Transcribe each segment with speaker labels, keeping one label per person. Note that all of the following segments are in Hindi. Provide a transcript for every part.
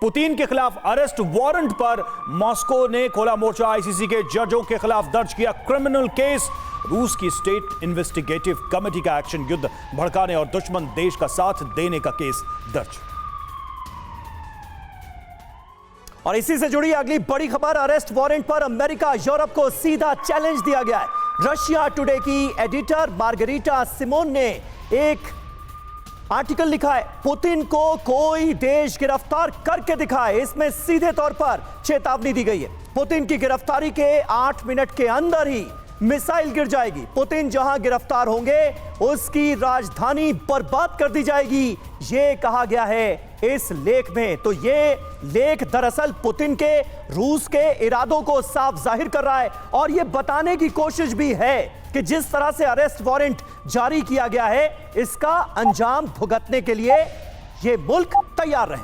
Speaker 1: पुतिन के खिलाफ अरेस्ट वारंट पर मॉस्को ने खोला मोर्चा। आईसीसी के जजों के खिलाफ दर्ज किया क्रिमिनल केस। रूस की स्टेट इन्वेस्टिगेटिव कमेटी का एक्शन, युद्ध भड़काने और दुश्मन देश का साथ देने का केस दर्ज।
Speaker 2: और इसी से जुड़ी अगली बड़ी खबर, अरेस्ट वारंट पर अमेरिका यूरोप को सीधा चैलेंज दिया गया है। रशिया टुडे की एडिटर मार्गरीटा सिमोन ने एक आर्टिकल लिखा है, पुतिन को कोई देश गिरफ्तार करके दिखाए। इसमें सीधे तौर पर चेतावनी दी गई है, पुतिन की गिरफ्तारी के 8 मिनट के अंदर ही मिसाइल गिर जाएगी। पुतिन जहां गिरफ्तार होंगे उसकी राजधानी बर्बाद कर दी जाएगी, यह कहा गया है इस लेख में। तो यह लेख दरअसल पुतिन के रूस के इरादों को साफ जाहिर कर रहा है और यह बताने की कोशिश भी है कि जिस तरह से अरेस्ट वारंट जारी किया गया है, इसका अंजाम भुगतने के लिए यह मुल्क तैयार रहे।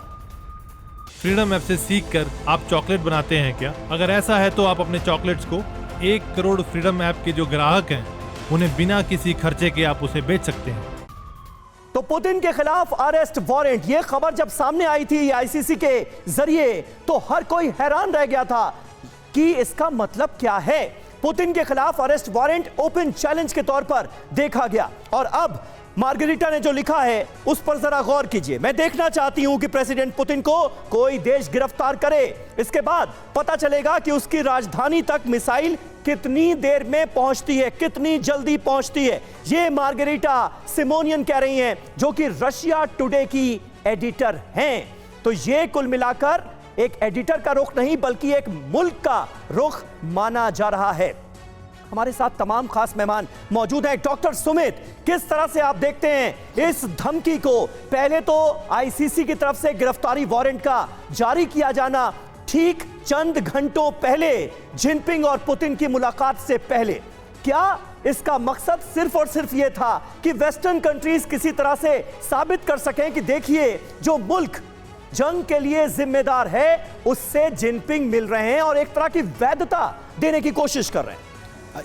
Speaker 3: फ्रीडम ऐप से सीखकर आप चॉकलेट बनाते हैं क्या? अगर ऐसा है तो आप अपने चॉकलेट्स को 1 करोड़ फ्रीडम ऐप के जो ग्राहक हैं उन्हें बिना किसी खर्चे के आप उसे बेच सकते हैं।
Speaker 2: तो पुतिन के खिलाफ अरेस्ट वारंट, यह खबर जब सामने आई थी आईसीसी के जरिए तो हर कोई हैरान रह गया था कि इसका मतलब क्या है। पुतिन के खिलाफ अरेस्ट वारंट ओपन चैलेंज के तौर पर देखा गया और अब मार्गरीटा ने जो लिखा है उस पर जरा गौर कीजिए। मैं देखना चाहती हूं कि प्रेसिडेंट पुतिन को कोई देश गिरफ्तार करे, इसके बाद पता चलेगा कि उसकी राजधानी तक मिसाइल कितनी देर में पहुंचती है, कितनी जल्दी पहुंचती है। ये मार्गरीटा सिमोनियन कह रही हैं, जो कि रशिया टुडे की एडिटर हैं। तो ये कुल मिलाकर एक एडिटर का रुख नहीं बल्कि एक मुल्क का रुख माना जा रहा है। हमारे साथ तमाम खास मेहमान मौजूद हैं। डॉक्टर सुमित, किस तरह से आप देखते हैं इस धमकी को? पहले तो आईसीसी की तरफ से गिरफ्तारी वारंट का जारी किया जाना ठीक चंद घंटों पहले, जिनपिंग और पुतिन की मुलाकात से पहले, क्या इसका मकसद सिर्फ और सिर्फ यह था कि वेस्टर्न कंट्रीज किसी तरह से साबित कर सकें कि देखिए जो मुल्क जंग के लिए जिम्मेदार है उससे जिनपिंग मिल रहे हैं और एक तरह की वैधता देने की कोशिश कर रहे हैं?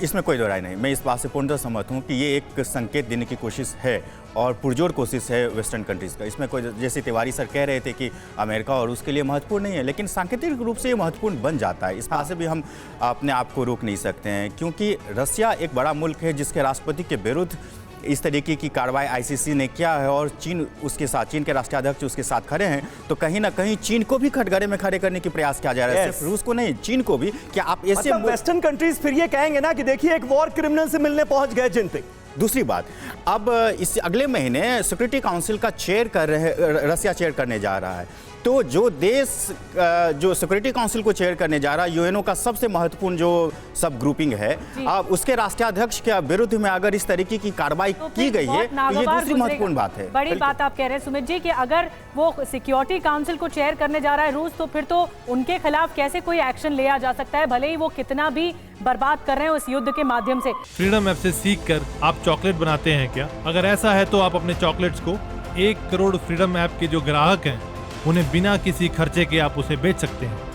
Speaker 4: इसमें कोई दो राय नहीं, मैं इस बात से पूर्णतः सहमत हूँ कि ये एक संकेत देने की कोशिश है और पुरजोर कोशिश है वेस्टर्न कंट्रीज़ का। इसमें कोई, जैसे तिवारी सर कह रहे थे कि अमेरिका और उसके लिए महत्वपूर्ण नहीं है, लेकिन सांकेतिक रूप से ये महत्वपूर्ण बन जाता है। इस बात से भी हम अपने आप को रोक नहीं सकते हैं, क्योंकि रशिया एक बड़ा मुल्क है जिसके राष्ट्रपति के विरुद्ध इस तरीके की कार्रवाई आईसीसी ने किया है और चीन उसके साथ, चीन के राष्ट्राध्यक्ष उसके साथ खड़े हैं। तो कहीं ना कहीं चीन को भी कटघरे में खड़े करने की प्रयास किया जा रहा है। सिर्फ रूस को नहीं, चीन को भी। क्या आप ऐसे
Speaker 2: मतलब वेस्टर्न कंट्रीज फिर ये कहेंगे ना कि देखिए एक वॉर क्रिमिनल से मिलने पहुंच गए जिनपिंग?
Speaker 4: दूसरी बात, अब इस अगले महीने सिक्योरिटी काउंसिल का चेयर कर रहे, रशिया चेयर करने जा रहा है। तो जो देश जो सिक्योरिटी काउंसिल को चेयर करने जा रहा है, यूएनओ का सबसे महत्वपूर्ण जो सब ग्रुपिंग है, अब उसके राष्ट्राध्यक्ष के विरुद्ध में अगर इस तरीके की कार्रवाई की गई है तो ये दूसरी महत्वपूर्ण बात है।
Speaker 5: बड़ी बात आप कह रहे हैं सुमित जी कि अगर वो सिक्योरिटी काउंसिल को चेयर करने जा रहा है रूस, तो फिर तो उनके खिलाफ कैसे कोई एक्शन लिया जा सकता है, भले ही वो कितना भी बर्बाद कर रहे हैं उस युद्ध के माध्यम से।
Speaker 3: फ्रीडम ऐप से सीखकर आप चॉकलेट बनाते हैं क्या? अगर ऐसा है तो आप अपने चॉकलेट्स को 1 करोड़ फ्रीडम ऐप के जो ग्राहक हैं उन्हें बिना किसी खर्चे के आप उसे बेच सकते हैं।